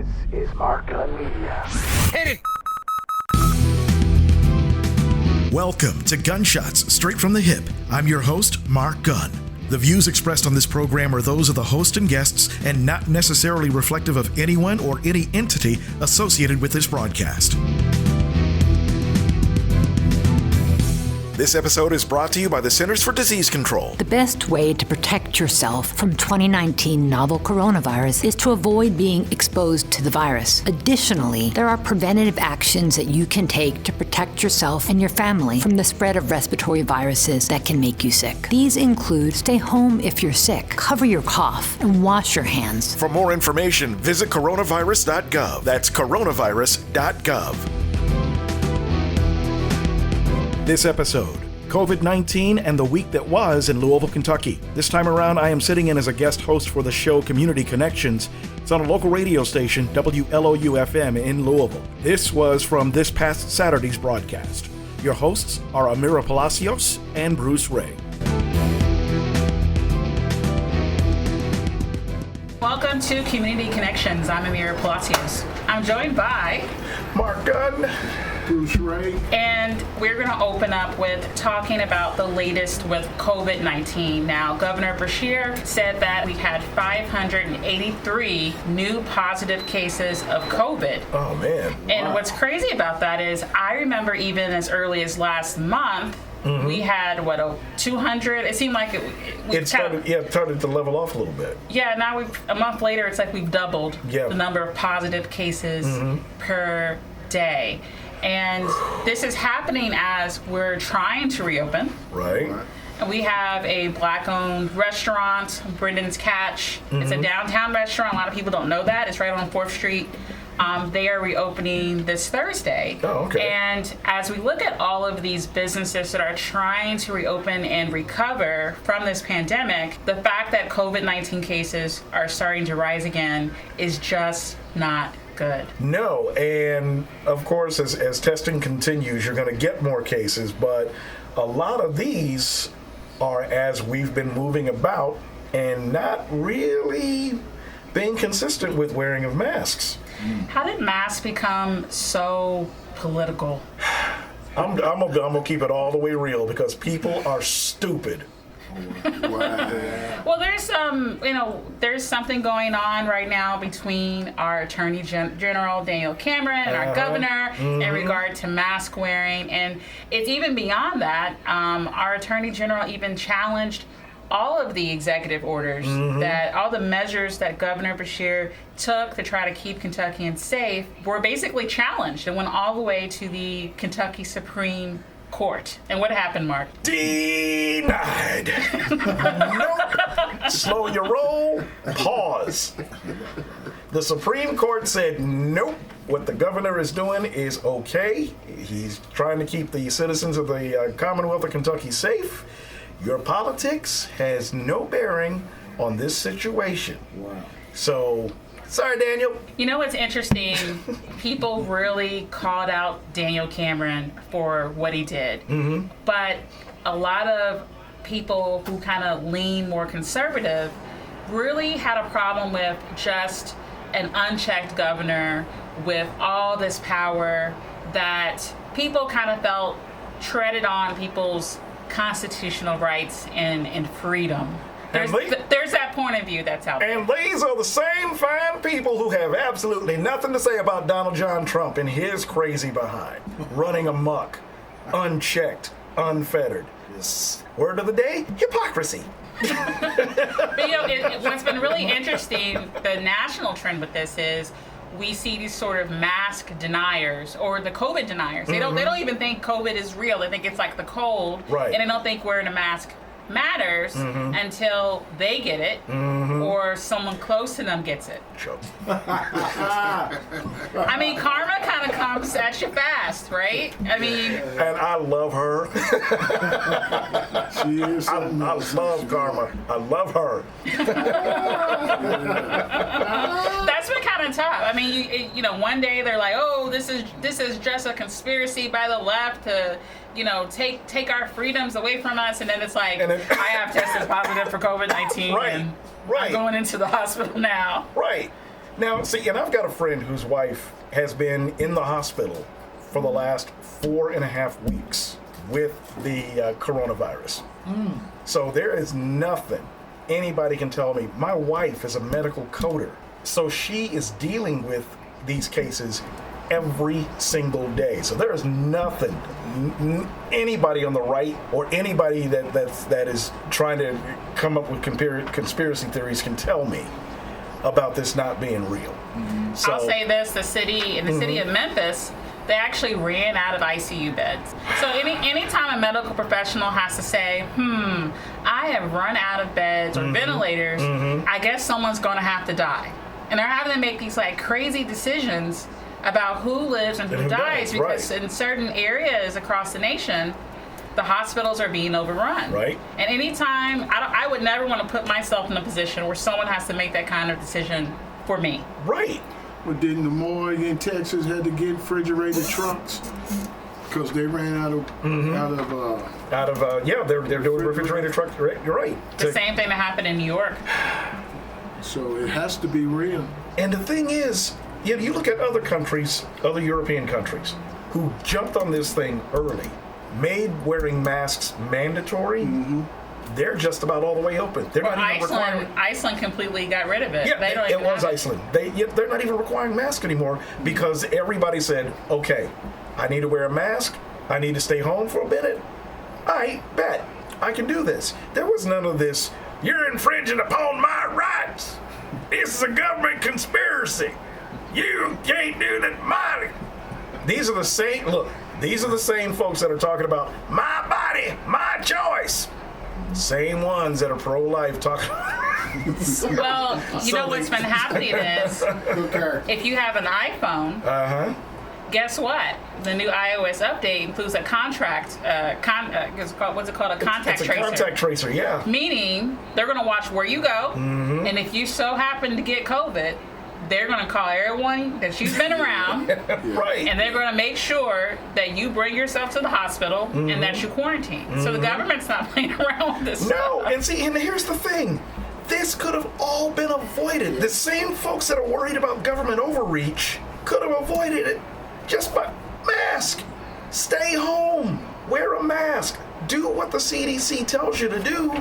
This is Mark Gunn Media. Hit it! Welcome to Gunshots Straight from the Hip. I'm your host, Mark Gunn. The views expressed on this program are those of the host and guests and not necessarily reflective of anyone or any entity associated with this broadcast. This episode is brought to you by the Centers for Disease Control. The best way to protect yourself from 2019 novel coronavirus is to avoid being exposed to the virus. Additionally, there are preventative actions that you can take to protect yourself and your family from the spread of respiratory viruses that can make you sick. These include stay home if you're sick, cover your cough, and wash your hands. For more information, visit coronavirus.gov. That's coronavirus.gov. This episode, COVID-19 and the week that was in Louisville, Kentucky. This time around, I am sitting in as a guest host for the show Community Connections. It's on a local radio station, WLOU FM in Louisville. This was from this past Saturday's broadcast. Your hosts are Ameerah Palacios and Bruce Ray. Welcome to Community Connections. I'm Ameerah Palacios. I'm joined by Mark Gunn. Bruce Ray. And we're going to open up with talking about the latest with COVID-19. Now, Governor Beshear said that we had 583 new positive cases of COVID. Oh, man. And Wow. what's crazy about that is I remember even as early as last month, we had, 200? It seemed like It started to level off a little bit. Yeah, now a month later, it's like we've doubled the number of positive cases per day. And this is happening as we're trying to reopen. Right. And we have a Black-owned restaurant, Brendan's Catch. It's a downtown restaurant. A lot of people don't know that. It's right on 4th Street. They are reopening this Thursday. Oh, okay. And as we look at all of these businesses that are trying to reopen and recover from this pandemic, the fact that COVID-19 cases are starting to rise again is just not good. No, and of course, as testing continues, you're going to get more cases, but a lot of these are as we've been moving about and not really being consistent with wearing of masks. How did masks become so political? I'm gonna keep it all the way real because people are stupid. Wow. Well, there's something going on right now between our Attorney General, Daniel Cameron, and our governor in regard to mask wearing. And it's even beyond that. Our Attorney General even challenged all of the executive orders, that all the measures that Governor Beshear took to try to keep Kentuckians safe were basically challenged and went all the way to the Kentucky Supreme Court. And what happened, Mark? Denied. Nope. Slow your roll. Pause. The Supreme Court said nope. What the governor is doing is okay. He's trying to keep the citizens of the Commonwealth of Kentucky safe. Your politics has no bearing on this situation. Wow. So, sorry, Daniel. You know what's interesting? People really called out Daniel Cameron for what he did. But a lot of people who kind of lean more conservative really had a problem with just an unchecked governor with all this power that people kind of felt treaded on people's constitutional rights and freedom. There's that point of view that's out there. And these are the same fine people who have absolutely nothing to say about Donald John Trump and his crazy behind. Running amok, unchecked, unfettered. Word of the day, hypocrisy. But what's been really interesting, the national trend with this is we see these sort of mask deniers or the COVID deniers. They don't even think COVID is real. They think it's like the cold. Right. And they don't think wearing a mask matters until they get it or someone close to them gets it. I mean, karma kind of comes at you fast, right? I mean, and I love her. She is. I love Karma. I love her. that's been kind of tough. I mean, you know, one day they're like, "Oh, this is just a conspiracy by the left to, you know, take our freedoms away from us," and then it's like, I have tested positive for COVID-19, Right. and Right. I'm going into the hospital now. Right. Now, see, and I've got a friend whose wife has been in the hospital for the last 4.5 weeks with the coronavirus. So there is nothing anybody can tell me. My wife is a medical coder, so she is dealing with these cases every single day. So there is nothing anybody on the right or anybody that is trying to come up with conspiracy theories can tell me about this not being real. So, I'll say this: the city of Memphis, they actually ran out of ICU beds. So anytime a medical professional has to say, I have run out of beds or ventilators, I guess someone's going to have to die. And they're having to make these like crazy decisions about who lives and who dies because in certain areas across the nation, the hospitals are being overrun. Right. And anytime, I would never want to put myself in a position where someone has to make that kind of decision for me. Right. Well, didn't the morgue in Texas had to get refrigerated trucks because they ran out of they're doing refrigerated trucks. You're right. The same thing that happened in New York. So it has to be real. And the thing is, you look at other countries, other European countries, who jumped on this thing early, made wearing masks mandatory. They're just about all the way open. They're not even requiring. Iceland completely got rid of it. Yeah, it was Iceland. They're not even requiring masks anymore because everybody said, okay, I need to wear a mask. I need to stay home for a minute. I bet I can do this. There was none of this. You're infringing upon my rights. This is a government conspiracy. You can't do that. These are the same. Look, these are the same folks that are talking about my body, my choice. Same ones that are pro-life talking. Well, you know what's been happening is if you have an iPhone, guess what? The new iOS update includes a contact tracer. Contact tracer, yeah. Meaning they're going to watch where you go, and if you so happen to get COVID, they're going to call everyone that you've been around, right? And they're going to make sure that you bring yourself to the hospital and that you quarantine. So the government's not playing around with this. No, stuff. and here's the thing. This could have all been avoided. The same folks that are worried about government overreach could have avoided it just by mask. Stay home. Wear a mask. Do what the CDC tells you to do.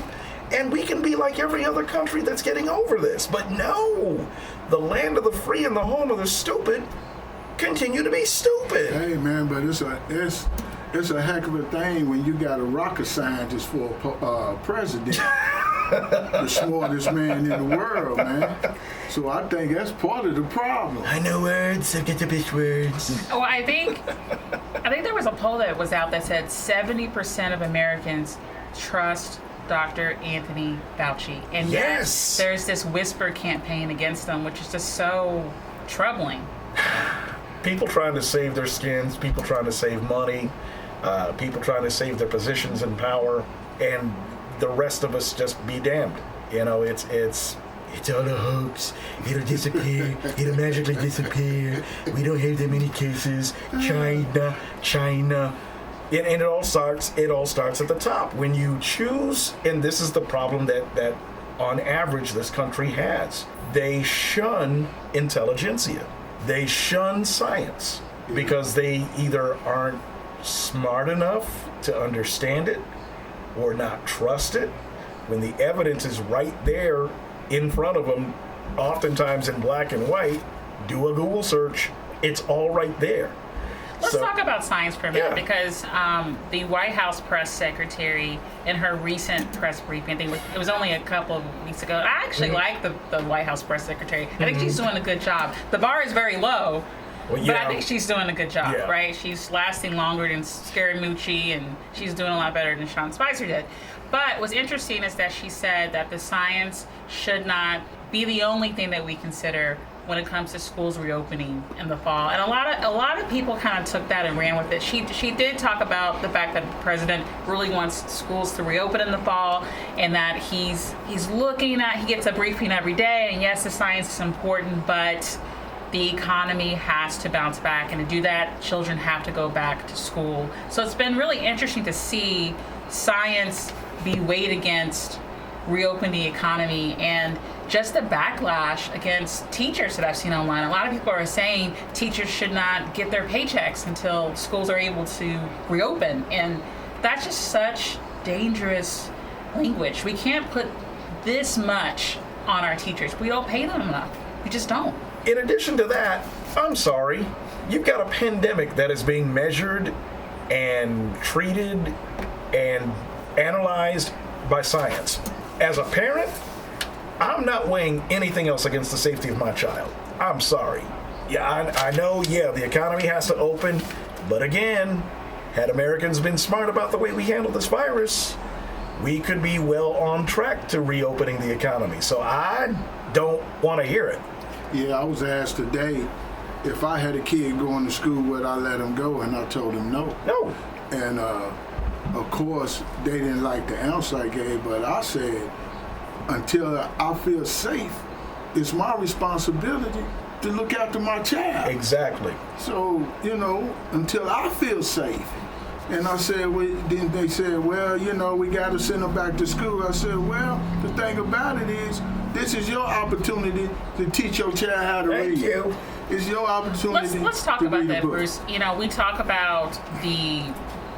And we can be like every other country that's getting over this. But no, the land of the free and the home of the stupid continue to be stupid. Hey man, but it's a heck of a thing when you got a rocket scientist for president. The smartest man in the world, man. So I think that's part of the problem. I know words, I get the best words. Well, I think there was a poll that was out that said 70% of Americans trust Dr. Anthony Fauci. And yes, there's this whisper campaign against them, which is just so troubling. People trying to save their skins, people trying to save money, people trying to save their positions in power, and the rest of us just be damned. You know, it's all a hoax. It'll disappear. It'll magically disappear. We don't have that many cases. China. And it all starts at the top. When you choose, and this is the problem that on average this country has. They shun intelligentsia. They shun science because they either aren't smart enough to understand it or not trust it. When the evidence is right there in front of them, oftentimes in black and white, do a Google search. It's all right there. Let's talk about science for a minute because the White House press secretary in her recent press briefing, I think it was only a couple of weeks ago. I actually like the White House press secretary. I think she's doing a good job. The bar is very low, but I think she's doing a good job, right? She's lasting longer than Scaramucci, and she's doing a lot better than Sean Spicer did. But what's interesting is that she said that the science should not be the only thing that we consider when it comes to schools reopening in the fall. And a lot of people kind of took that and ran with it. She did talk about the fact that the president really wants schools to reopen in the fall, and that he's looking at, he gets a briefing every day, and yes, the science is important, but the economy has to bounce back, and to do that, children have to go back to school. So it's been really interesting to see science be weighed against reopen the economy, and just the backlash against teachers that I've seen online. A lot of people are saying teachers should not get their paychecks until schools are able to reopen, and that's just such dangerous language. We can't put this much on our teachers. We don't pay them enough. We just don't. In addition to that, I'm sorry, you've got a pandemic that is being measured and treated and analyzed by science. As a parent, I'm not weighing anything else against the safety of my child. I'm sorry. Yeah, I know, the economy has to open, but again, had Americans been smart about the way we handle this virus, we could be well on track to reopening the economy. So I don't want to hear it. Yeah, I was asked today if I had a kid going to school, would I let him go? And I told him no. No. And of course, they didn't like the answer I gave, but I said, until I feel safe, it's my responsibility to look after my child. Exactly. So, until I feel safe. And I said, then they said, well, we got to send them back to school. I said, well, the thing about it is, this is your opportunity to teach your child how to read. Thank you. It's your opportunity. Let's talk about that, Bruce. We talk about the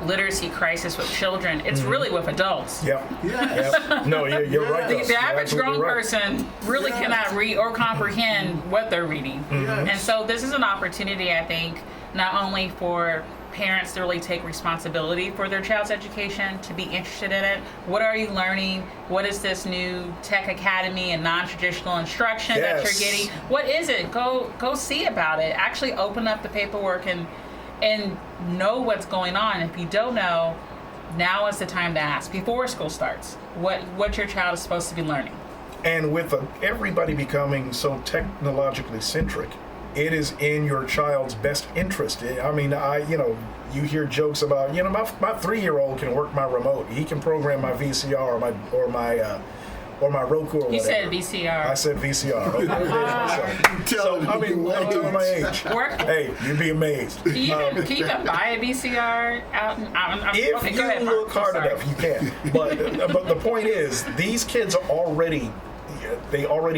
literacy crisis with children. It's really with adults. Yep. Yes. Yep. No, you're right. The average grown right. person really cannot read or comprehend what they're reading. Yes. And so this is an opportunity, I think, not only for parents to really take responsibility for their child's education, to be interested in it. What are you learning? What is this new tech academy and non-traditional instruction that you're getting? What is it? Go see about it. Actually open up the paperwork and know what's going on. If you don't know, now is the time to ask before school starts what your child is supposed to be learning. And with everybody becoming so technologically centric, it is in your child's best interest. I mean, you hear jokes about, my 3-year-old can work my remote. He can program my VCR or my Roku or whatever. You said VCR. I said VCR. Okay. I'm telling my age. Hey, you'd be amazed. Can you even buy a VCR out? If you look hard enough, you can. But the point is, these kids are already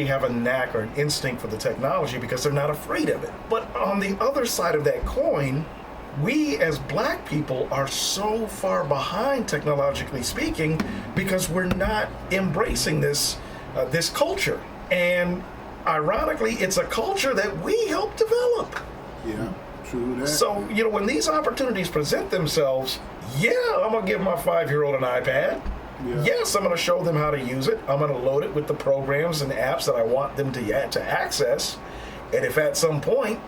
have a knack or an instinct for the technology because they're not afraid of it. But on the other side of that coin, we as black people are so far behind technologically speaking because we're not embracing this culture. And ironically, it's a culture that we helped develop. Yeah, true that. So, when these opportunities present themselves, I'm going to give my 5-year-old an iPad. Yeah. Yes, I'm going to show them how to use it. I'm going to load it with the programs and apps that I want them to access. And if at some point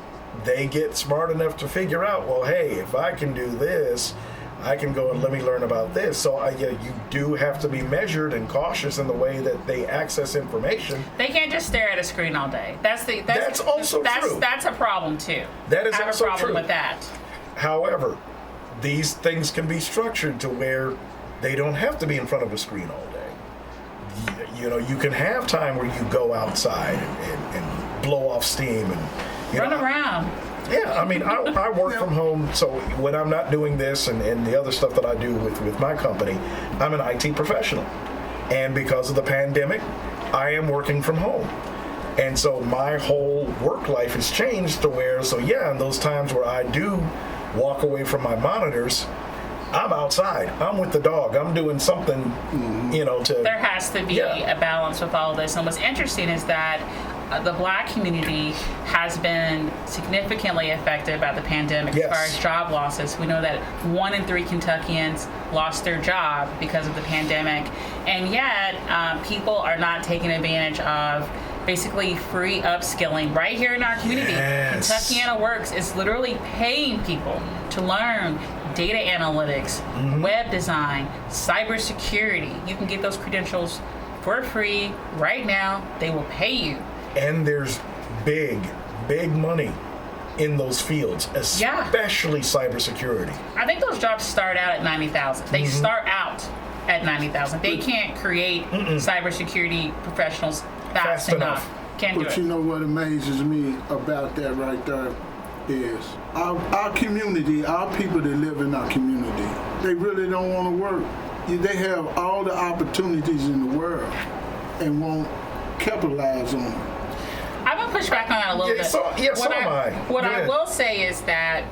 they get smart enough to figure out, well, hey, if I can do this, I can go and let me learn about this. So you do have to be measured and cautious in the way that they access information. They can't just stare at a screen all day. That's also true. That's a problem too. That is I have also a problem true. with that. However, these things can be structured to where they don't have to be in front of a screen all day. You can have time where you go outside and blow off steam and run around. Yeah, I mean, I work from home, so when I'm not doing this and the other stuff that I do with my company, I'm an IT professional. And because of the pandemic, I am working from home. And so my whole work life has changed to where, in those times where I do walk away from my monitors, I'm outside. I'm with the dog. I'm doing something, There has to be a balance with all of this. And what's interesting is that the black community has been significantly affected by the pandemic as far as job losses. We know that 1 in 3 Kentuckians lost their job because of the pandemic. And yet, people are not taking advantage of basically free upskilling right here in our community. Yes. Kentuckiana Works is literally paying people to learn data analytics, web design, cybersecurity. You can get those credentials for free right now. They will pay you. And there's big money in those fields, especially cybersecurity. I think those jobs start out at $90,000. They start out at $90,000. They can't create cybersecurity professionals fast enough. Can't do it. But you know what amazes me about that right there is our community, our people that live in our community, they really don't want to work. They have all the opportunities in the world and won't capitalize on them. I'm gonna push back on that a little bit. What I will say is that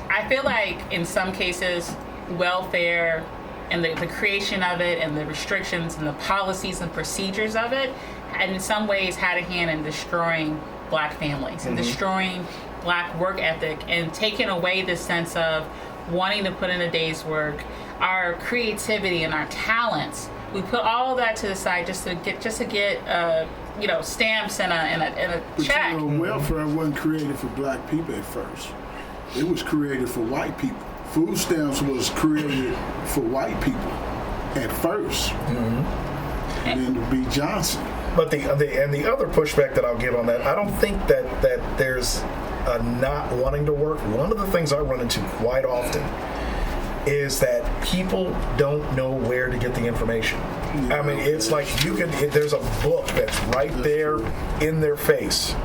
I feel like in some cases, welfare and the creation of it and the restrictions and the policies and procedures of it, and in some ways had a hand in destroying black families and destroying black work ethic and taking away the sense of wanting to put in a day's work, our creativity and our talents. We put all of that to the side just to get stamps and a check. But welfare wasn't created for black people at first. It was created for white people. Food stamps was created for white people at first. And then to be Johnson. But the other pushback that I'll give on that, I don't think that there's a not wanting to work. One of the things I run into quite often is that people don't know where to get the information. I mean, it's like there's a book that's right there in their face.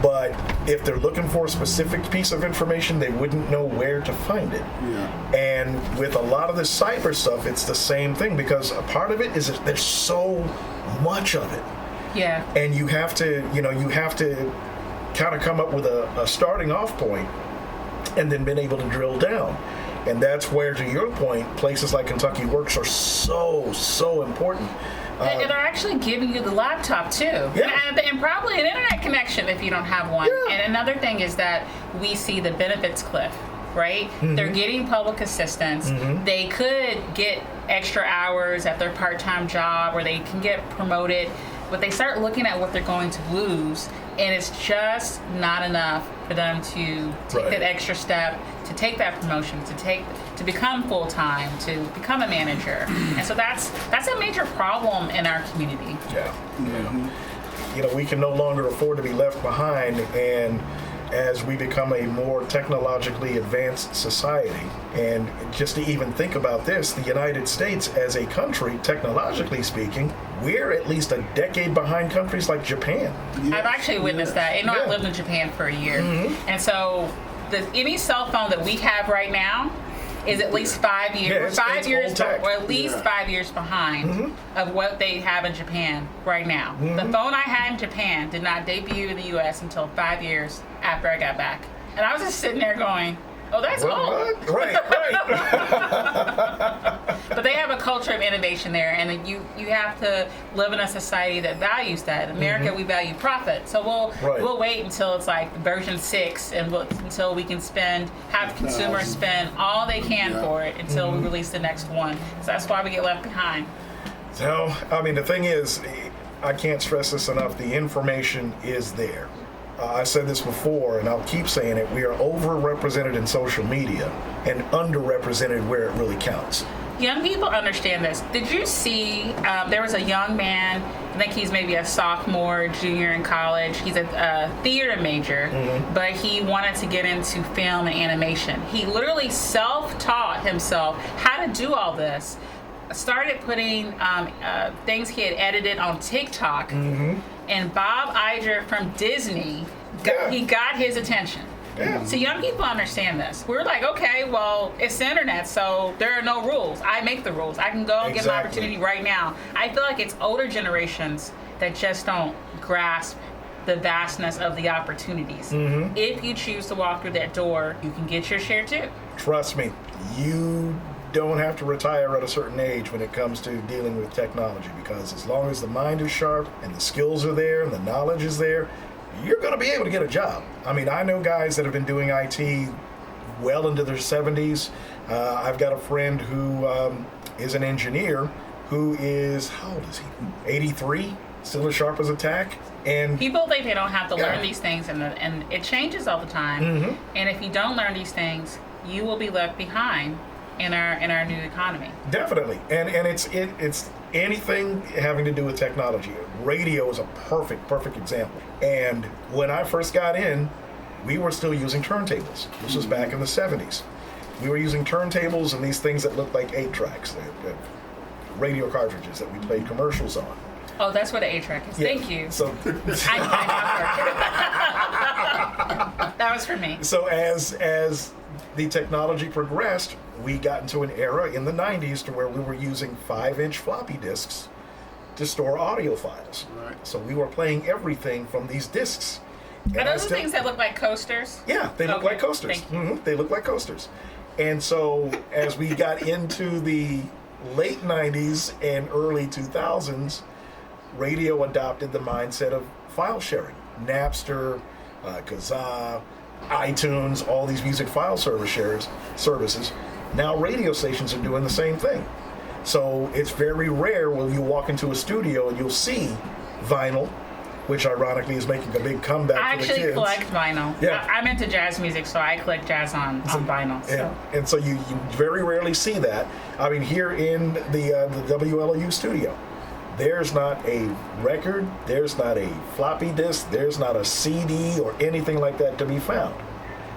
But if they're looking for a specific piece of information, they wouldn't know where to find it. Yeah. And with a lot of this cyber stuff, it's the same thing, because a part of it is that there's so much of it. Yeah. And you have to kind of come up with a starting off point and then been able to drill down. And that's where, to your point, places like Kentucky Works are so important. And they're actually giving you the laptop too. Yeah. And probably an internet connection if you don't have one. Yeah. And another thing is that we see the benefits cliff, right? They're getting public assistance. They could get extra hours at their part-time job, or they can get promoted, but they start looking at what they're going to lose, and it's just not enough for them to take that extra step, to take that promotion, to become full-time, to become a manager. And so that's a major problem in our community. Yeah. We can no longer afford to be left behind, and as we become a more technologically advanced society, and just to even think about this, the United States as a country, technologically speaking, we're at least a decade behind countries like Japan. Yes. I've actually witnessed that. I lived in Japan for a year. And so any cell phone that we have right now is at least 5 years, Yeah, it's old tech. or at least 5 years behind of what they have in Japan right now. The phone I had in Japan did not debut in the U.S. until 5 years after I got back. And I was just sitting there going, oh, that's old. Right. But they have a culture of innovation there, and you have to live in a society that values that. In America, we value profit, so we'll wait until it's like version 6, and until we can have consumers spend all they can for it until we release the next one. So that's why we get left behind. So, I mean, the thing is, I can't stress this enough, the information is there. I said this before, and I'll keep saying it, we are overrepresented in social media and underrepresented where it really counts. Young people understand this. Did you see, there was a young man, I think he's maybe a sophomore, junior in college. He's a theater major, but he wanted to get into film and animation. He literally self-taught himself how to do all this. Started putting things he had edited on TikTok, and Bob Iger from Disney, he got his attention. Yeah. So young people understand this. We're like, okay, well, it's the internet, so there are no rules. I make the rules. I can go and get my opportunity right now. I feel like it's older generations that just don't grasp the vastness of the opportunities. If you choose to walk through that door, you can get your share too. Trust me, you don't have to retire at a certain age when it comes to dealing with technology, because as long as the mind is sharp and the skills are there and the knowledge is there, you're going to be able to get a job. I mean, I know guys that have been doing IT well into their 70s. I've got a friend who is an engineer who is, how old is he? 83, still as sharp as a tack. And people think they don't have to learn these things, and it changes all the time. And if you don't learn these things, you will be left behind in our new economy. Definitely, and it's anything having to do with technology. Radio is a perfect example. And when I first got in, we were still using turntables. This was back in the 70s. We were using turntables and these things that looked like 8-tracks, radio cartridges that we played commercials on. Oh, that's what an 8-track is. Yeah. Thank you. So I That was for me. So as the technology progressed, we got into an era in the 90s to where we were using 5-inch floppy disks to store audio files. Right. So we were playing everything from these disks. Are those the things that look like coasters? Yeah, they look Okay, like coasters. thank you. They look like coasters. And so as we got into the late 90s and early 2000s, radio adopted the mindset of file sharing. Napster, Kazaa, iTunes, all these music file services. Now radio stations are doing the same thing. So it's very rare when you walk into a studio and you'll see vinyl, which ironically is making a big comeback I for the kids. actually collect vinyl. Yeah. I'm into jazz music, so I collect jazz on vinyl. So. Yeah. And so you very rarely see that. I mean, here in the WLOU studio, there's not a record, there's not a floppy disk, there's not a CD or anything like that to be found.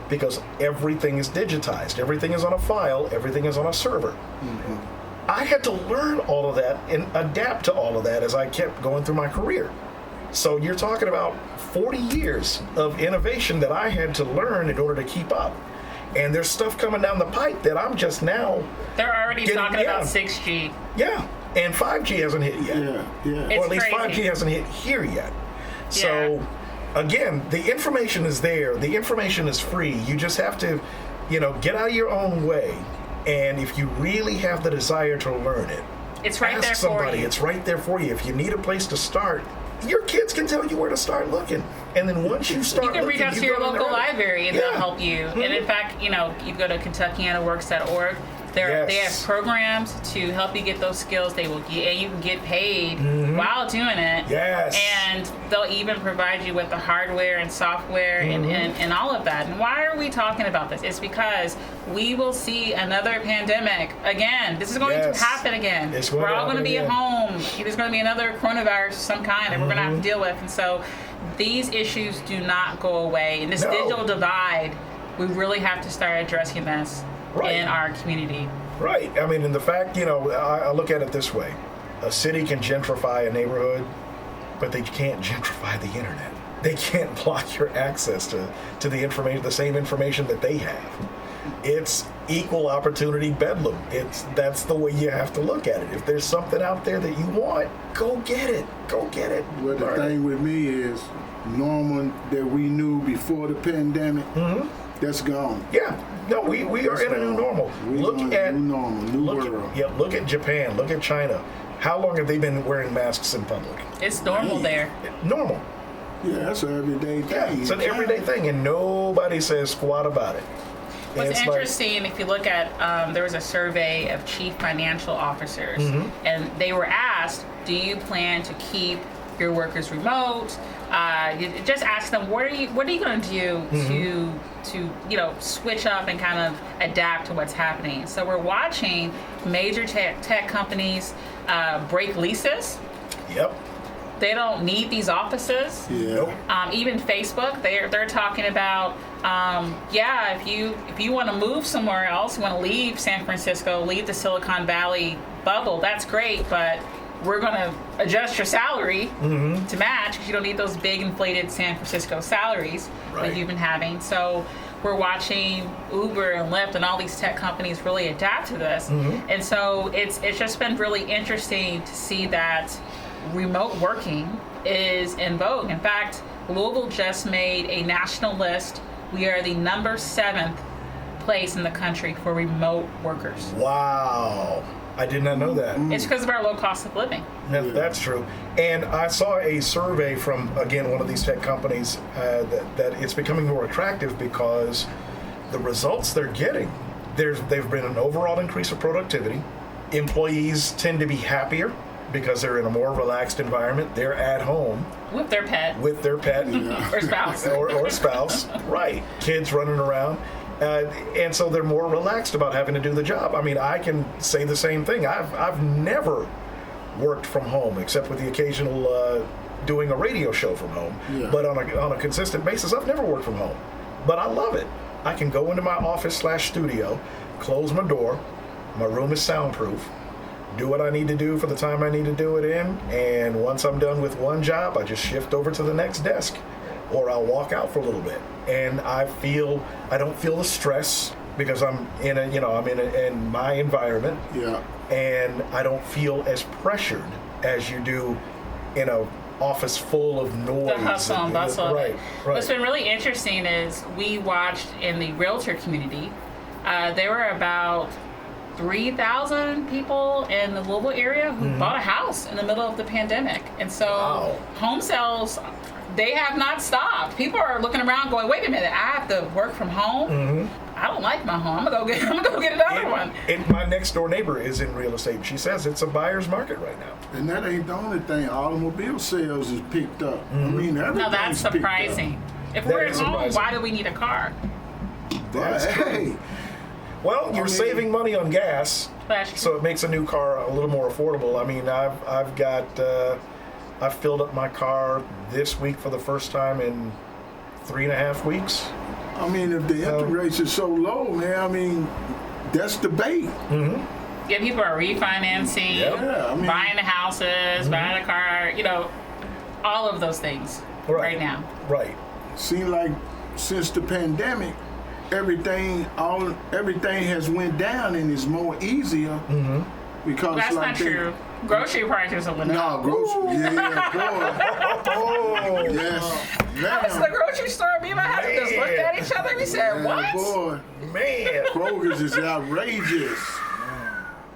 Because everything is digitized, everything is on a file, everything is on a server. Mm-hmm. I had to learn all of that and adapt to all of that as I kept going through my career. So you're talking about 40 years of innovation that I had to learn in order to keep up. And there's stuff coming down the pipe that I'm just now They're already talking about 6G. Yeah, and 5G hasn't hit yet. Yeah. Or at least crazy. 5G hasn't hit here yet. So, again, the information is there. The information is free. You just have to, get out of your own way. And if you really have the desire to learn it, It's right ask there somebody. for you. It's right there for you. If you need a place to start, your kids can tell you where to start looking. And then once you start You can reach looking, out to you your go local there. library and they'll Yeah. help you. And in fact, you go to KentuckianaWorks.org. They have Yes. programs to help you get those skills. They will get, and you can get paid while doing it. Yes. And they'll even provide you with the hardware and software and all of that. And why are we talking about this? It's because we will see another pandemic again. This is going Yes. to happen again. It's going We're to all going to happen be at again. home. There's going to be another coronavirus of some kind that we're going to have to deal with. And so these issues do not go away. And this No. digital divide, we really have to start addressing this Right. in our community. Right. I mean, and the fact, I look at it this way. A city can gentrify a neighborhood, but they can't gentrify the internet. They can't block your access to the information, the same information that they have. It's equal opportunity bedlam. That's the way you have to look at it. If there's something out there that you want, go get it. Go get it. Well, the thing with me is normal that we knew before the pandemic, that's gone. Yeah. No, we are in a new normal. Look at new normal, new world. look at Japan. Look at China. How long have they been wearing masks in public? It's normal there. Normal. Yeah, that's an everyday Yeah, thing. it's an everyday thing, and nobody says squat about it. What's It's interesting, if you look at, there was a survey of chief financial officers, and they were asked, do you plan to keep your workers remote? You just ask them, what are you going to do to switch up and kind of adapt to what's happening? So we're watching major tech companies break leases. Yep. They don't need these offices. Yeah. Nope. Even Facebook, they're talking about, if you want to move somewhere else, you want to leave San Francisco, leave the Silicon Valley bubble, that's great, but we're going to adjust your salary to match because you don't need those big inflated San Francisco salaries Right. that you've been having. So we're watching Uber and Lyft and all these tech companies really adapt to this. And so it's just been really interesting to see that remote working is in vogue. In fact, Louisville just made a national list. We are the number 7th place in the country for remote workers. Wow. I did not know that. It's because of our low cost of living. That's true. And I saw a survey from, again, one of these tech companies that it's becoming more attractive because the results they're getting, they've been an overall increase of productivity. Employees tend to be happier because they're in a more relaxed environment. They're at home With their pet with their pet or spouse. or spouse, right? Kids running around. And so they're more relaxed about having to do the job. I mean, I can say the same thing. I've never worked from home except with the occasional doing a radio show from home. Yeah. But on a consistent basis, I've never worked from home. But I love it. I can go into my office/studio, close my door. My room is soundproof. Do what I need to do for the time I need to do it in. And once I'm done with one job, I just shift over to the next desk. or I'll walk out for a little bit, and I don't feel the stress because I'm in my environment. Yeah. And I don't feel as pressured as you do in a office full of noise. The hustle and bustle. Right. What's been really interesting is we watched in the realtor community, there were about 3,000 people in the Louisville area who bought a house in the middle of the pandemic. And so home sales, they have not stopped. People are looking around going, wait a minute, I have to work from home? I don't like my home. I'm gonna go get another one. And my next door neighbor is in real estate. She says it's a buyer's market right now. And that ain't the only thing. Automobile sales is picked up. I mean, everything's No, that's surprising. If we're at home, why do we need a car? That's true. Hey, Well, you're saving money on gas, That's true. so it makes a new car a little more affordable. I mean, I've filled up my car this week for the first time in 3.5 weeks. I mean, if the interest rates are so low, man, I mean, that's the bait. Yeah, people are refinancing, Yeah, I mean, buying the houses, buying a car, all of those things right now. Right. seem like since the pandemic, everything has went down and is more easier because That's like not true. Grocery prices have went No, up. grocery. Yeah, boy. Oh, Yes. I was in the grocery store. Me and my husband just looked at each other. We said, Yeah, "What?" boy. man. Kroger's is outrageous.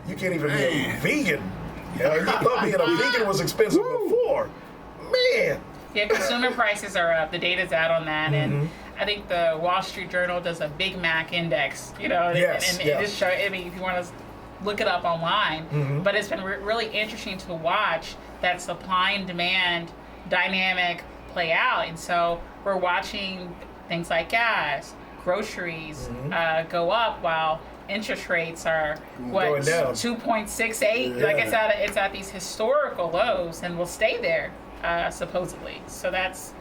You can't even be a vegan. You thought being a vegan was expensive before. Man. Yeah, consumer prices are up. The data's out on that, and I think the Wall Street Journal does a Big Mac index. Yes, and yeah. it just shows. I mean, if you want to look it up online, but it's been really interesting to watch that supply and demand dynamic play out, and so we're watching things like gas, groceries go up while interest rates are Going down. 2.68. Yeah. Like it's at these historical lows, and will stay there supposedly. So that's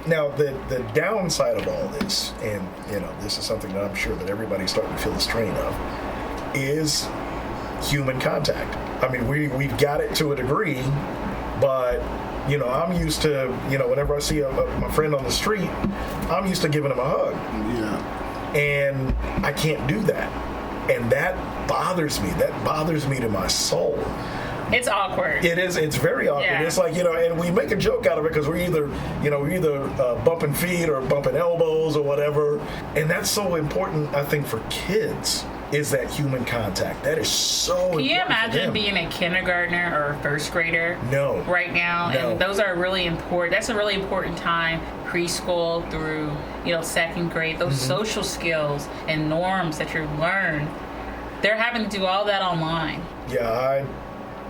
Now, the downside of all this, and this is something that I'm sure that everybody's starting to feel the strain of, is human contact. I mean, we've got it to a degree, but I'm used to, whenever I see my friend on the street, I'm used to giving him a hug, Yeah. and I can't do that, and that bothers me. That bothers me to my soul. it's awkward. It is. It's very awkward. Yeah. It's like, and we make a joke out of it because we're either bumping feet or bumping elbows or whatever. And that's so important, I think, for kids, is that human contact. That is so important. Can you for imagine them. being a kindergartner or a first grader? No. Right now, No. and those are really important. That's a really important time, preschool through second grade. Those social skills and norms that you learn, they're having to do all that online. Yeah, I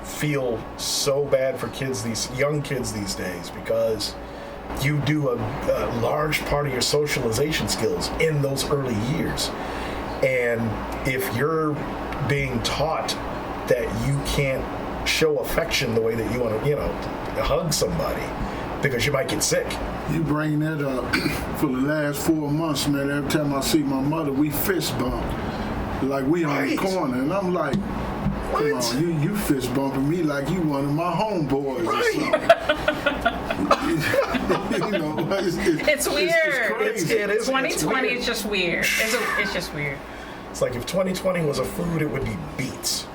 feel so bad for these young kids these days, because you do a large part of your socialization skills in those early years. And if you're being taught that you can't show affection the way that you want to, hug somebody because you might get sick. You bring that up for the last 4 months, man. Every time I see my mother, we fist bump. Like we on the Right. corner. And I'm like, come What? on, you fist bumping me like you one of my homeboys or something. It's weird. Just crazy. It is. 2020 weird. is just weird. It's just weird. It's like if 2020 was a food, it would be beets.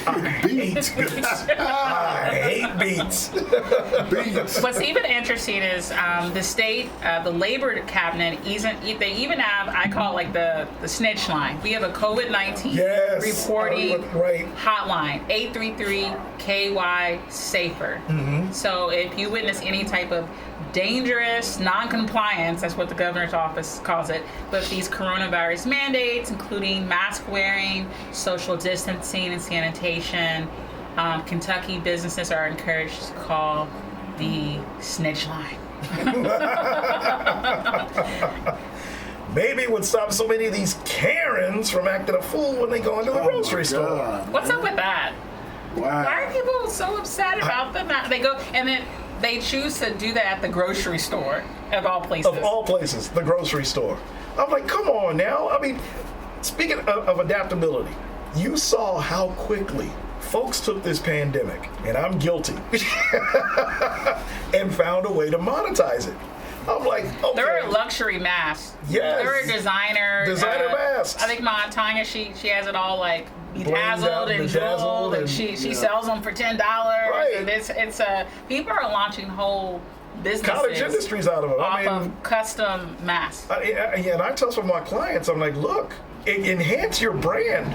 I hate beets. I hate beets. Beats. What's even interesting is the state, the labor cabinet, they even have, I call it like the snitch line. We have a COVID-19 Yes. reporting Right. hotline, 833-KY-SAFER. So if you witness any type of dangerous non-compliance, that's what the governor's office calls it, with these coronavirus mandates, including mask wearing, social distancing, and sanitation, Kentucky businesses are encouraged to call the snitch line. Maybe it would stop so many of these Karens from acting a fool when they go into the grocery store. God. What's up with that? Wow. Why are people so upset about them? They go and then they choose to do that at the grocery store, of all places. Of all places, the grocery store. I'm like, come on now. I mean, speaking of adaptability, you saw how quickly folks took this pandemic, and I'm guilty, and found a way to monetize it. I'm like, okay. There are luxury masks. Yes. There are designer masks. I think my Aunt Tanya, she has it all like Bedazzled and jeweled, and she sells them for $10. Right. And it's people are launching whole businesses, cottage industries out of it. off of custom masks. And I tell some of my clients, I'm like, look, enhance your brand.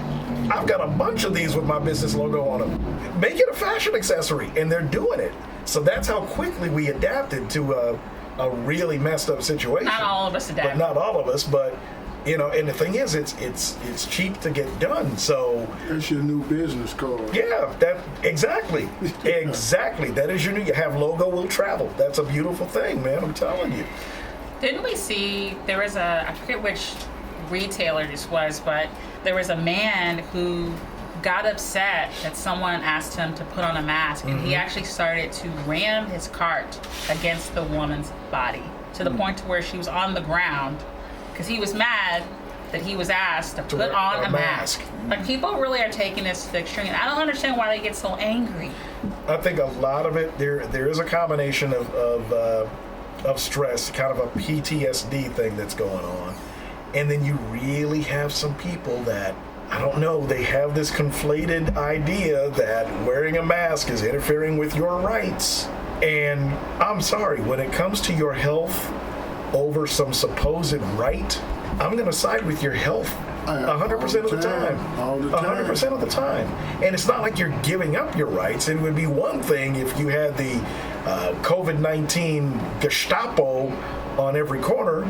I've got a bunch of these with my business logo on them. Make it a fashion accessory, and they're doing it. So that's how quickly we adapted to a really messed up situation. Not all of us adapted. But not all of us, but you know, and the thing is, it's cheap to get done. So that's your new business card. Yeah, exactly. That is your new. You have logo will travel. That's a beautiful thing, man. I'm telling you. Didn't we see there was I forget which retailer this was, but there was a man who got upset that someone asked him to put on a mask, and he actually started to ram his cart against the woman's body to the point to where she was on the ground because he was mad that he was asked to put on a mask. Like, people really are taking this to the extreme. I don't understand why they get so angry. I think a lot of it, there is a combination of stress, kind of a PTSD thing that's going on. And then you really have some people that, I don't know, they have this conflated idea that wearing a mask is interfering with your rights. And I'm sorry, when it comes to your health over some supposed right, I'm going to side with your health 100% of the time. All the time. 100% of the time. And it's not like you're giving up your rights. It would be one thing if you had the COVID-19 Gestapo on every corner.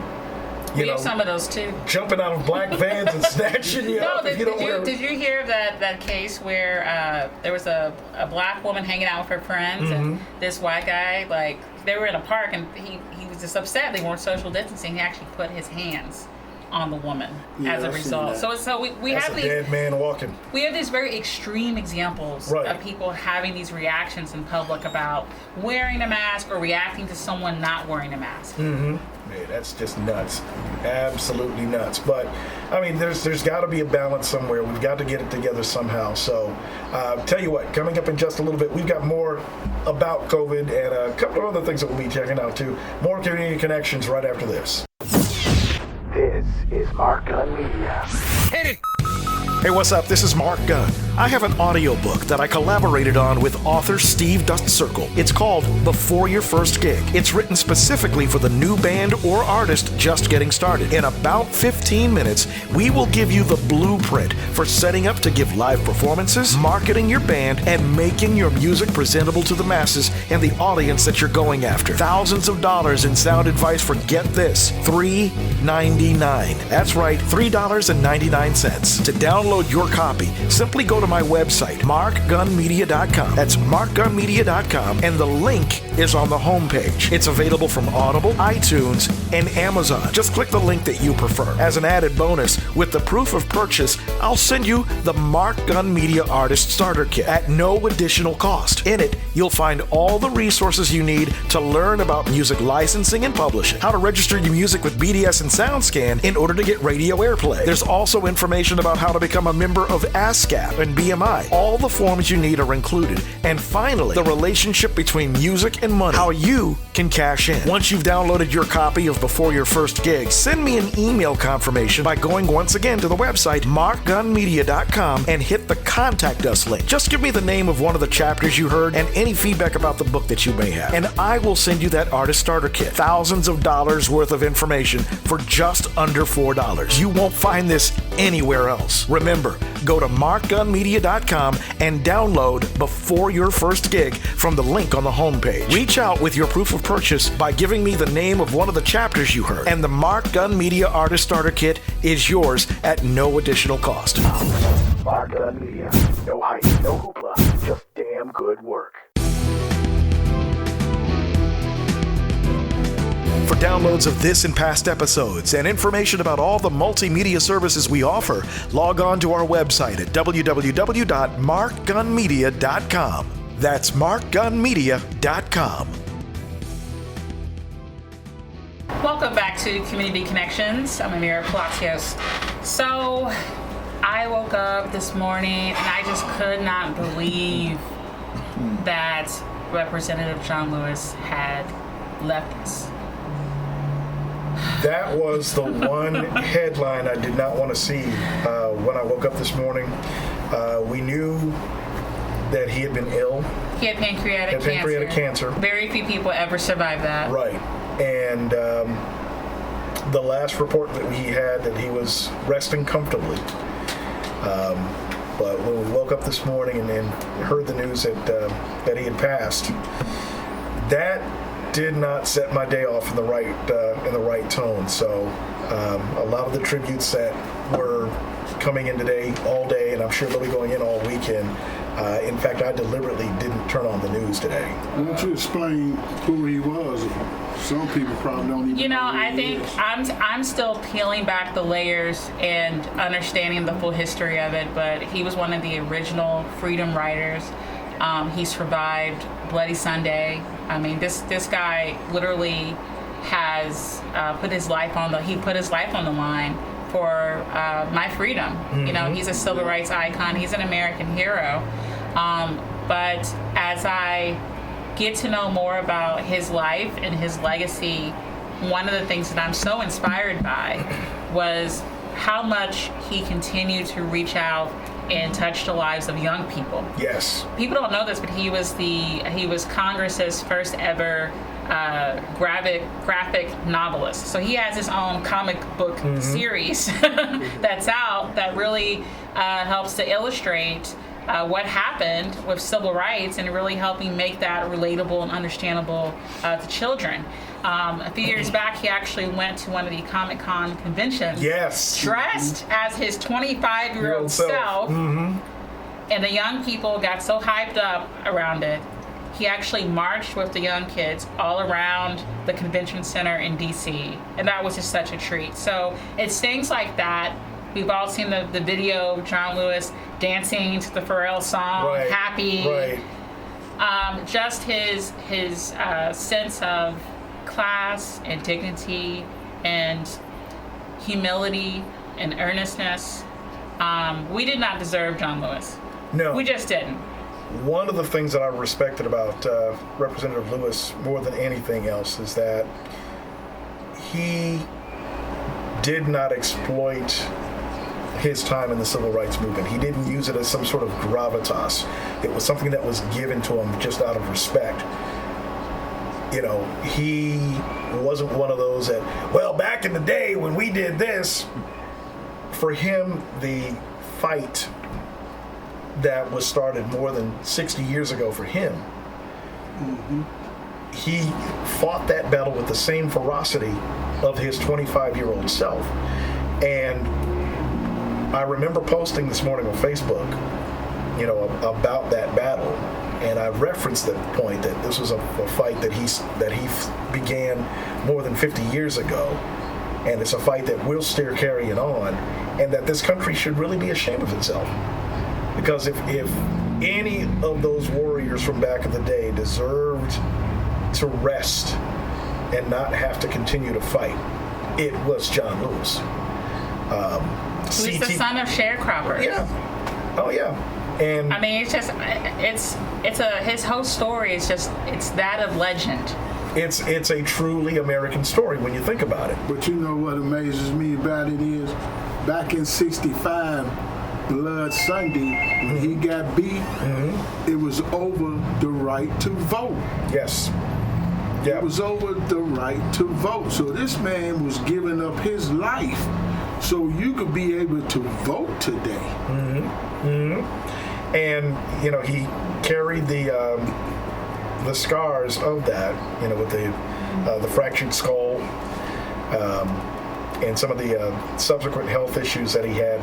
We have some of those too. Jumping out of black vans and snatching you up. Did you hear of that case where there was a black woman hanging out with her friends and this white guy, like, they were in a park and he was just upset they weren't social distancing. He actually put his hands on the woman as a result. So we That's have a these dead man walking. We have these very extreme examples of people having these reactions in public about wearing a mask or reacting to someone not wearing a mask. Man, that's just nuts. Absolutely nuts. But I mean, there's got to be a balance somewhere. We've got to get it together somehow. So tell you what, coming up in just a little bit, we've got more about COVID and a couple of other things that we'll be checking out too. More community connections right after this. This is Mark Gunn Media. Hit it! Hey, what's up? This is Mark Gunn. I have an audiobook that I collaborated on with author Steve Dust Circle. It's called Before Your First Gig. It's written specifically for the new band or artist just getting started. In about 15 minutes, we will give you the blueprint for setting up to give live performances, marketing your band, and making your music presentable to the masses and the audience that you're going after. Thousands of dollars in sound advice for, get this, $3.99. That's right, $3.99. To download your copy, simply go to my website, markgunmedia.com. That's markgunmedia.com, and the link is on the homepage. It's available from Audible, iTunes, and Amazon. Just click the link that you prefer. As an added bonus, with the proof of purchase, I'll send you the Mark Gunn Media Artist Starter Kit at no additional cost. In it, you'll find all the resources you need to learn about music licensing and publishing, how to register your music with BDS and SoundScan in order to get radio airplay. There's also information about how to become a member of ASCAP and BMI. All the forms you need are included. And finally, the relationship between music and money, how you can cash in. Once you've downloaded your copy of Before Your First Gig, send me an email confirmation by going once again to the website markgunmedia.com and hit the Contact Us link. Just give me the name of one of the chapters you heard and any feedback about the book that you may have, and I will send you that Artist Starter Kit. Thousands of dollars worth of information for just under $4. You won't find this anywhere else. Remember, go to markgunmedia.com and download Before Your First Gig from the link on the homepage. Reach out with your proof of purchase by giving me the name of one of the chapters you heard, and the Mark Gunn Media Artist Starter Kit is yours at no additional cost. Mark Gunn Media. No hype, no hoopla, just damn good work. For downloads of this and past episodes and information about all the multimedia services we offer, log on to our website at www.markgunmedia.com. That's markgunmedia.com. Welcome back to Community Connections. I'm Ameerah Palacios. So, I woke up this morning and I just could not believe that Representative John Lewis had left us. That was the one headline I did not want to see when I woke up this morning. We knew that he had been ill. He had pancreatic cancer. Very few people ever survive that. Right. And the last report that he had, that he was resting comfortably. But when we woke up this morning and heard the news that he had passed, that did not set my day off in the right tone. So a lot of the tributes that were coming in today, all day, and I'm sure they'll be going in all weekend. In fact, I deliberately didn't turn on the news today. Why don't you explain who he was? Some people probably don't even know who I he think is. I'm still peeling back the layers and understanding the full history of it, but he was one of the original freedom riders. He survived Bloody Sunday. I mean, this guy literally has put his life on the line for my freedom. You know, he's a civil rights icon. He's an American hero. But as I get to know more about his life and his legacy, one of the things that I'm so inspired by was how much he continued to reach out and touch the lives of young people. Yes. People don't know this, but he was Congress's first ever graphic novelist. So he has his own comic book series that's out that really helps to illustrate what happened with civil rights and really helping make that relatable and understandable to children. A few years back, he actually went to one of the Comic-Con conventions. Yes. Dressed as his 25-year-old self. And the young people got so hyped up around it. He actually marched with the young kids all around the convention center in D.C. And that was just such a treat. So it's things like that. We've all seen the video of John Lewis dancing to the Pharrell song, Right. Happy. Right. Just his sense of class and dignity and humility and earnestness. We did not deserve John Lewis. No. We just didn't. One of the things that I respected about Representative Lewis more than anything else is that he did not exploit his time in the civil rights movement. He didn't use it as some sort of gravitas. It was something that was given to him just out of respect. You know, he wasn't one of those that, well, back in the day when we did this. For him, the fight that was started more than 60 years ago for him, he fought that battle with the same ferocity of his 25-year-old self. And I remember posting this morning on Facebook, you know, about that battle, and I referenced the point that this was a fight that he began more than 50 years ago, and it's a fight that we're still carrying on, and that this country should really be ashamed of itself. Because if any of those warriors from back in the day deserved to rest and not have to continue to fight, it was John Lewis. He's the son of sharecroppers. Yeah. Oh yeah. And I mean, his whole story is it's that of legend. It's a truly American story when you think about it. But you know what amazes me about it is, back in '65, Blood Sunday, when he got beat, it was over the right to vote. Yes. Yeah. It was over the right to vote. So this man was giving up his life so you could be able to vote today. And you know, he carried the scars of that, you know, with the fractured skull, and some of the subsequent health issues that he had,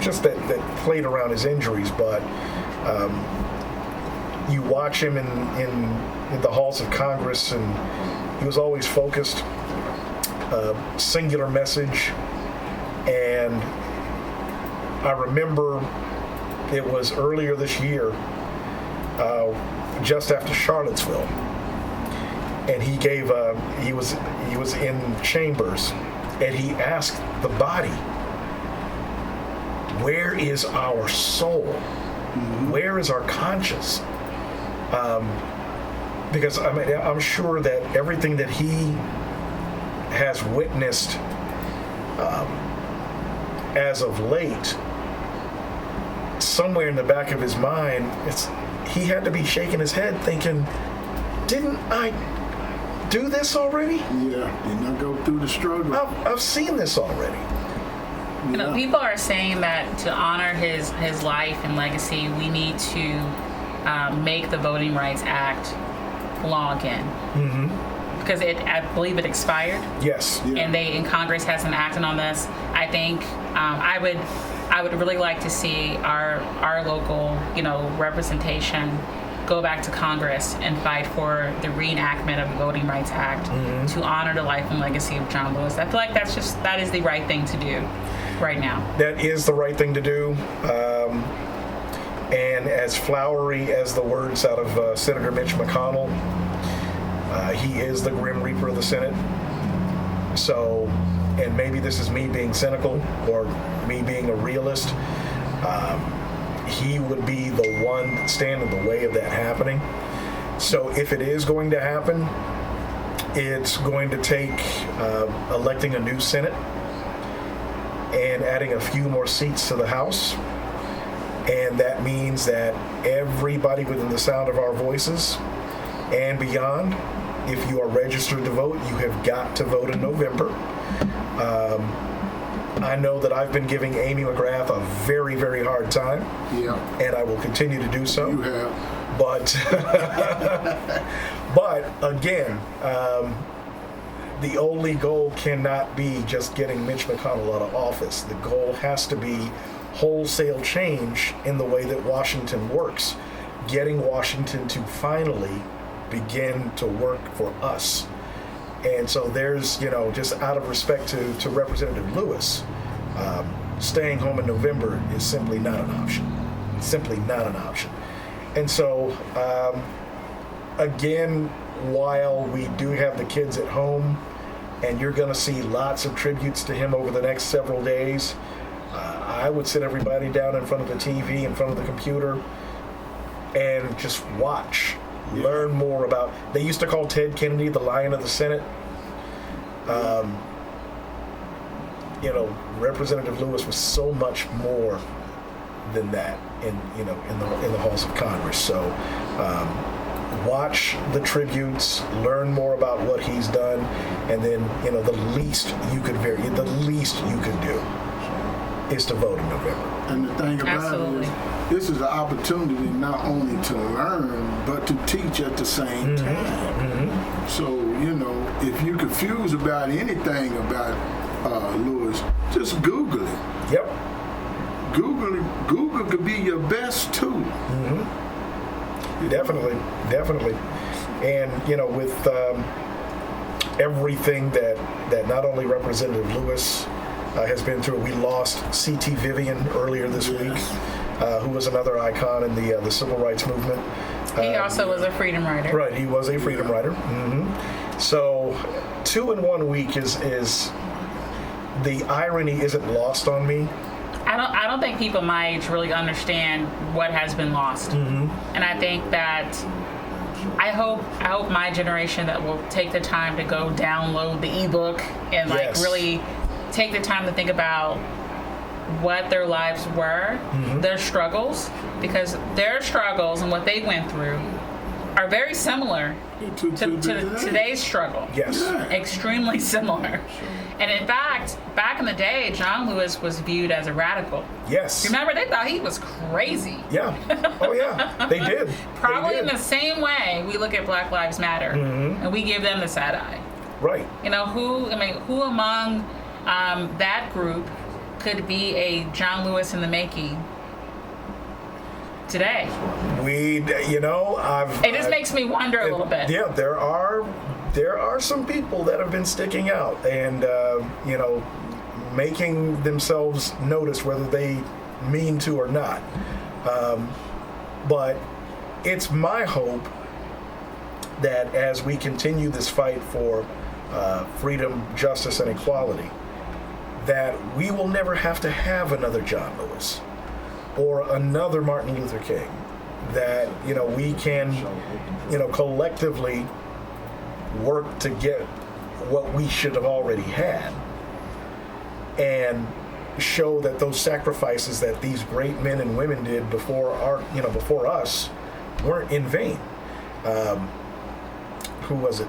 just that played around his injuries. But you watch him in the halls of Congress, and he was always focused, singular message. And I remember it was earlier this year, just after Charlottesville, and he gave he was in chambers, and he asked the body, where is our soul? Where is our conscience? Because I mean, I'm sure that everything that he has witnessed as of late, somewhere in the back of his mind, he had to be shaking his head thinking, didn't I do this already? Yeah, did not go through the struggle. I've seen this already. You know, people are saying that to honor his life and legacy, we need to make the Voting Rights Act law again. Mm-hmm. Because I believe it expired. Yes. Yeah. And Congress hasn't acted on this. I think I would really like to see our local, representation go back to Congress and fight for the reenactment of the Voting Rights Act to honor the life and legacy of John Lewis. I feel like that is the right thing to do right now. That is the right thing to do. And as flowery as the words out of Senator Mitch McConnell, he is the Grim Reaper of the Senate. So, and maybe this is me being cynical or me being a realist, he would be the one that stand in the way of that happening. So if it is going to happen, it's going to take electing a new Senate and adding a few more seats to the House. And that means that everybody within the sound of our voices and beyond, if you are registered to vote, you have got to vote in November. I know that I've been giving Amy McGrath a very, very hard time. Yeah. And I will continue to do so. You have. But, but again, the only goal cannot be just getting Mitch McConnell out of office. The goal has to be wholesale change in the way that Washington works, getting Washington to finally begin to work for us. And so there's, just out of respect to Representative Lewis, staying home in November is simply not an option. Simply not an option. And so, again, while we do have the kids at home, and you're going to see lots of tributes to him over the next several days, I would sit everybody down in front of the TV, in front of the computer, and just watch. Learn more about. They used to call Ted Kennedy the Lion of the Senate. Representative Lewis was so much more than that in the halls of Congress. So watch the tributes, learn more about what he's done, and then the least you could do is to vote in November. And the thing about it is, this is an opportunity not only to learn, but to teach at the same time. Mm-hmm. So, if you're confused about anything about Lewis, just Google it. Yep. Google could be your best tool. Mm-hmm. Definitely. And, with everything that not only Representative Lewis has been through, we lost C.T. Vivian earlier this week, who was another icon in the civil rights movement. He also was a freedom rider. Right, he was a freedom rider. Mm-hmm. So 2 in 1 week is the irony isn't lost on me. I don't think people my age really understand what has been lost. Mm-hmm. And I think that I hope my generation that will take the time to go download the ebook and really take the time to think about what their lives were, their struggles, because their struggles and what they went through are very similar to today's struggle. Yes. Extremely similar. And in fact, back in the day, John Lewis was viewed as a radical. Yes. Remember, they thought he was crazy. Yeah. Oh, yeah. They did. Probably in the same way we look at Black Lives Matter, and we give them the side eye. Right. Who among that group could be a John Lewis in the making today? It just makes me wonder a little bit. Yeah, there are some people that have been sticking out and making themselves noticed, whether they mean to or not. But it's my hope that as we continue this fight for freedom, justice, and equality, that we will never have to have another John Lewis or another Martin Luther King. That we can collectively work to get what we should have already had, and show that those sacrifices that these great men and women did before us weren't in vain. Who was it?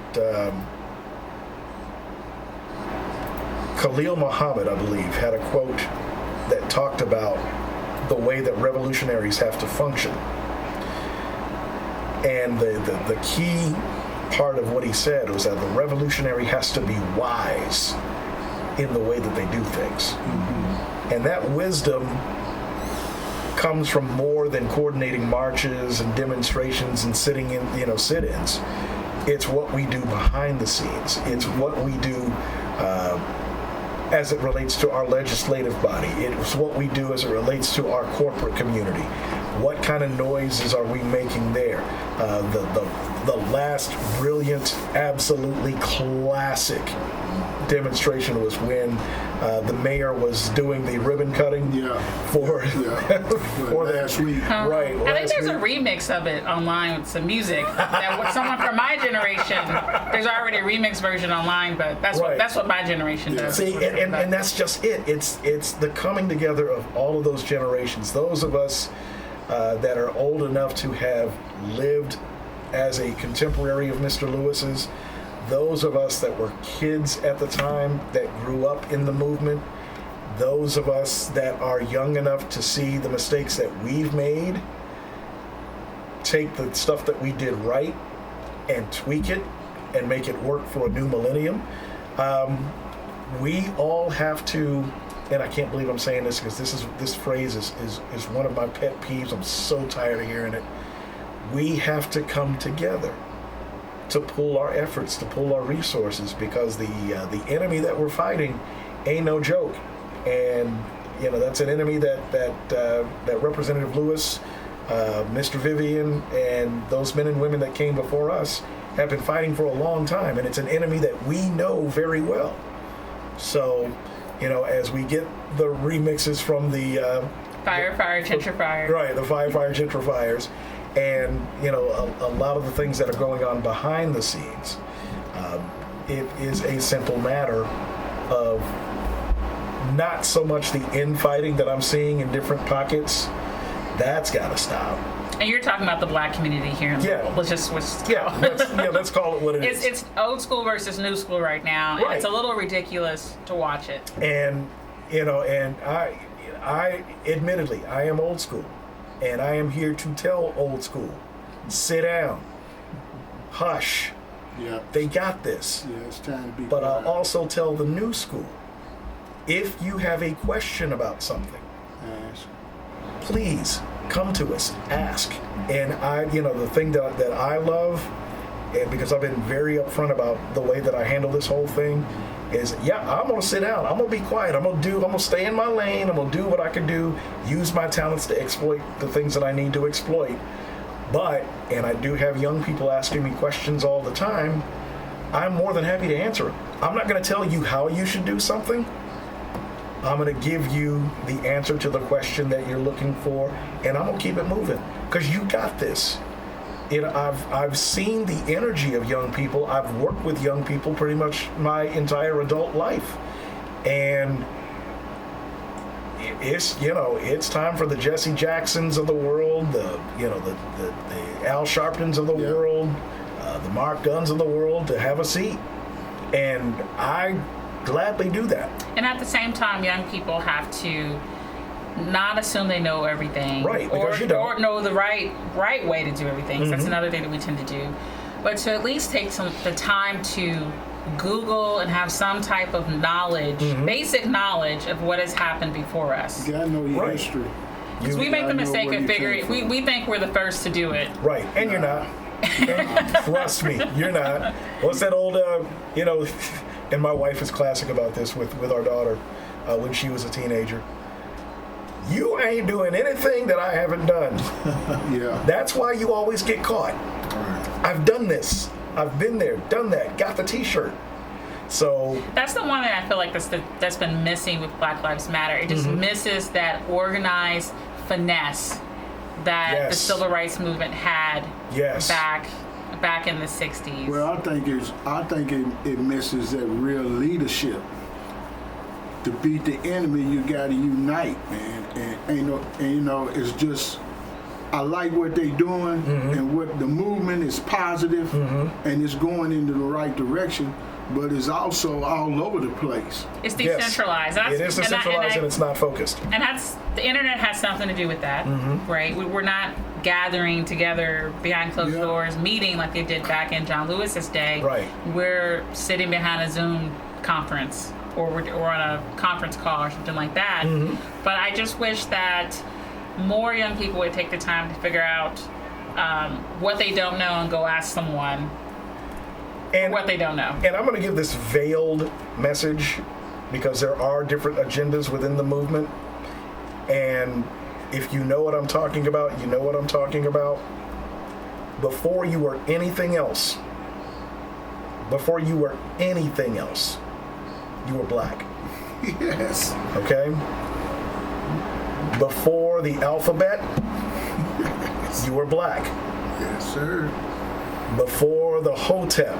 Khalil Muhammad, I believe, had a quote that talked about the way that revolutionaries have to function. And the key part of what he said was that the revolutionary has to be wise in the way that they do things. Mm-hmm. And that wisdom comes from more than coordinating marches and demonstrations and sitting in, sit-ins. It's what we do behind the scenes. It's what we do as it relates to our legislative body. It's what we do as it relates to our corporate community. What kind of noises are we making there? The last brilliant, absolutely classic demonstration was when the mayor was doing the ribbon cutting for last week. Right. I think there's a remix of it online with some music. That someone from my generation, there's already a remix version online, but that's what my generation does. See, and that's just it. It's the coming together of all of those generations. Those of us that are old enough to have lived as a contemporary of Mr. Lewis's, those of us that were kids at the time that grew up in the movement, those of us that are young enough to see the mistakes that we've made, take the stuff that we did right and tweak it and make it work for a new millennium. We all have to, and I can't believe I'm saying this because this phrase is one of my pet peeves. I'm so tired of hearing it. We have to come together to pool our efforts, to pool our resources, because the enemy that we're fighting ain't no joke. And that's an enemy that Representative Lewis, Mr. Vivian, and those men and women that came before us have been fighting for a long time, and it's an enemy that we know very well. So, as we get the remixes from the Fire, gentrifier. Right, the fire, gentrifiers, and a lot of the things that are going on behind the scenes, it is a simple matter of not so much the infighting that I'm seeing in different pockets. That's got to stop. And you're talking about the black community here in Louisville. Let's just switch. Let's call it what it is. It's old school versus new school right now, and it's a little ridiculous to watch it. And and I admittedly, I am old school, and I am here to tell old school, sit down, hush. Yeah. They got this. Yeah, it's time to be But quiet. I'll also tell the new school, if you have a question about something, please come to us, ask. And the thing that I love, and because I've been very upfront about the way that I handle this whole thing, is I'm gonna sit down, I'm gonna be quiet, I'm gonna stay in my lane, I'm gonna do what I can do, use my talents to exploit the things that I need to exploit. But, and I do have young people asking me questions all the time, I'm more than happy to answer them. I'm not gonna tell you how you should do something. I'm going to give you the answer to the question that you're looking for, and I'm going to keep it moving, because you got this. I've seen the energy of young people. I've worked with young people pretty much my entire adult life, and it's time for the Jesse Jacksons of the world, the Al Sharptons of the world, the Mark Guns of the world to have a seat, and I gladly do that. And at the same time, young people have to not assume they know everything, right? Or know the right way to do everything. Mm-hmm. That's another thing that we tend to do. But to at least take the time to Google and have some type of knowledge, basic knowledge of what has happened before us. You gotta know your history. Because we make the mistake of figuring we think we're the first to do it. Right, and you're not. Trust me, you're not. What's that old, and my wife is classic about this with our daughter when she was a teenager. You ain't doing anything that I haven't done. Yeah. That's why you always get caught. Right. I've done this. I've been there, done that, got the t-shirt. So that's the one that I feel like that's been missing with Black Lives Matter. It just misses that organized finesse that the civil rights movement had back back in the 60s. Well, I think it misses that real leadership. To beat the enemy, you gotta unite, man. And it's just, I like what they doing, and what the movement is positive, and it's going into the right direction. But it's also all over the place. It's decentralized. Yes. It is decentralized and it's not focused. And the internet has something to do with that, right? We're not gathering together behind closed doors, meeting like they did back in John Lewis's day. Right. We're sitting behind a Zoom conference, or we're on a conference call or something like that. But I just wish that more young people would take the time to figure out what they don't know and go ask someone. And what they don't know. And I'm going to give this veiled message because there are different agendas within the movement. And if you know what I'm talking about, you know what I'm talking about. Before you were anything else, you were black. Yes. Okay? Before the alphabet, you were black. Yes, sir. Before the Hotep,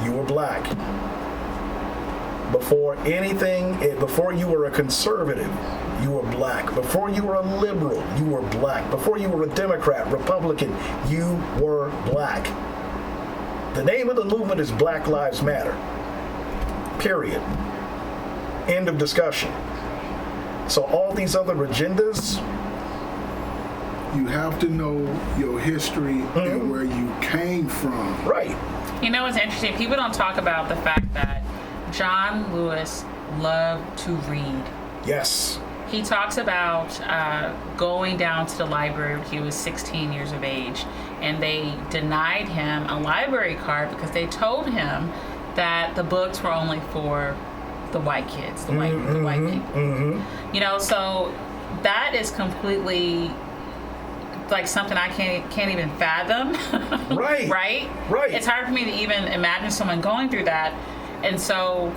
you were black. Before you were a conservative, you were black. Before you were a liberal, you were black. Before you were a Democrat, Republican, you were black. The name of the movement is Black Lives Matter. Period. End of discussion. So all these other agendas, you have to know your history and where you came from. right. You know what's interesting? People don't talk about the fact that John Lewis loved to read. Yes. He talks about going down to the library when he was 16 years of age, and they denied him a library card because they told him that the books were only for the white kids, the white people. You know, so that is completely like something I can't even fathom. Right. Right. It's hard for me to even imagine someone going through that. And so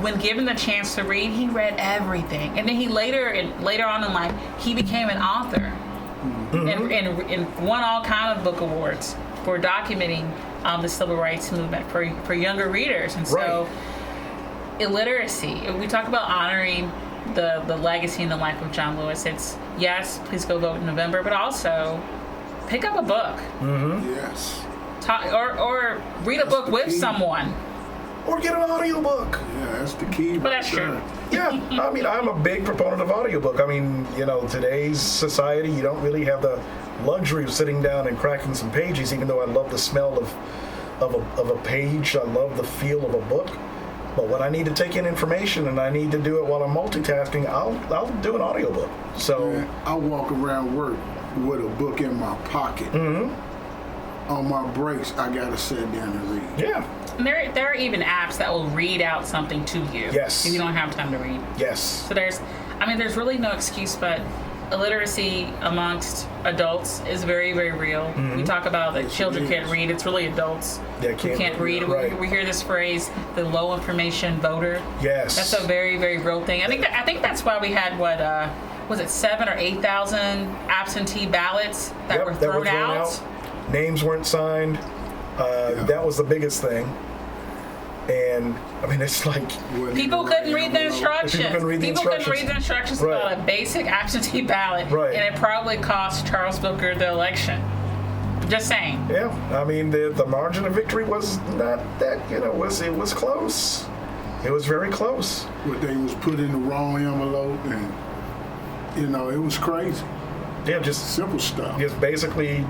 when given the chance to read, he read everything. And then he later on in life, he became an author and won all kind of book awards for documenting the civil rights movement for younger readers. And so illiteracy, we talk about honoring the legacy and the life of John Lewis. It's, yes, please go vote in November, but also pick up a book. Yes. Or read a book with someone. Or get an audiobook. Yeah, that's the key. But that's true. Yeah, I mean, I'm a big proponent of audiobook. I mean, today's society, you don't really have the luxury of sitting down and cracking some pages, even though I love the smell of a page. I love the feel of a book. But when I need to take in information and I need to do it while I'm multitasking, I'll do an audiobook. So Man, I walk around work with a book in my pocket. On my breaks, I gotta sit down and read. Yeah. And there are even apps that will read out something to you. Yes. If you don't have time to read. Yes. So there's really no excuse, but illiteracy amongst adults is very, very real. We talk about that children can't read. It's really adults who can't read. Right. We hear this phrase, the low information voter. Yes. That's a very, very real thing. I think that's why we had was it 7,000 or 8,000 absentee ballots that were thrown out? Names weren't signed. That was the biggest thing. And I mean, it's like people couldn't read the instructions. People couldn't read the instructions about a basic absentee ballot, and it probably cost Charles Booker the election. Just saying. Yeah, I mean, the margin of victory was not that. It was close. It was very close. But they was put in the wrong envelope, and it was crazy. Yeah, just simple stuff. Just basically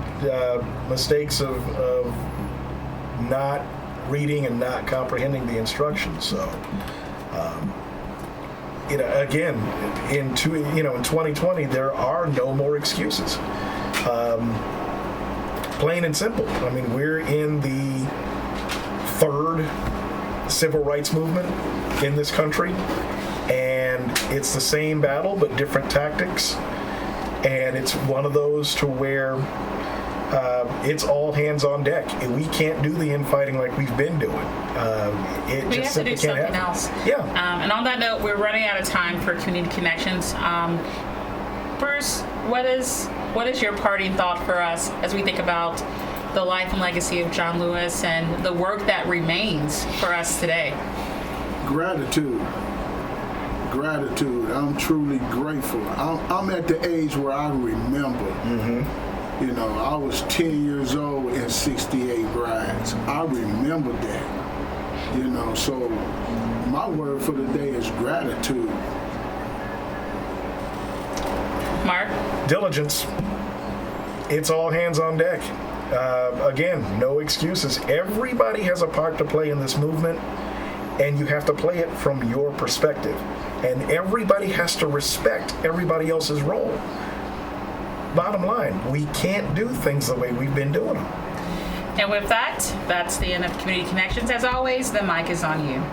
mistakes of not reading and not comprehending the instructions. So, again, in 2020, there are no more excuses. Plain and simple. I mean, we're in the third civil rights movement in this country, and it's the same battle but different tactics. And it's one of those to where it's all hands on deck. We can't do the infighting like we've been doing. We have to do something else. Yeah. And on that note, we're running out of time for community connections. Bruce, what is your parting thought for us as we think about the life and legacy of John Lewis and the work that remains for us today? Gratitude. I'm truly grateful. I'm at the age where I remember. You know, I was 10 years old in 68 Brides. I remember that. You know, so my word for the day is gratitude. Mark? Diligence. It's all hands on deck. Again, no excuses. Everybody has a part to play in this movement, and you have to play it from your perspective. And everybody has to respect everybody else's role. Bottom line, we can't do things the way we've been doing them. And with that, that's the end of Community Connections. As always, the mic is on you.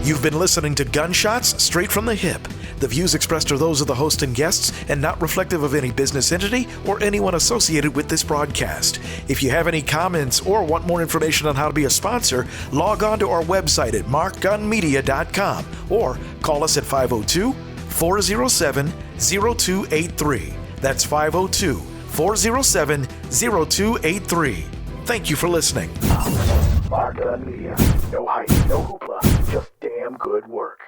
You've been listening to Gunshots Straight from the Hip. The views expressed are those of the host and guests and not reflective of any business entity or anyone associated with this broadcast. If you have any comments or want more information on how to be a sponsor, log on to our website at markgunmedia.com or call us at 502-407-0283. That's 502-407-0283. Thank you for listening. Mark Gun Media. No hype, no hoopla, just damn good work.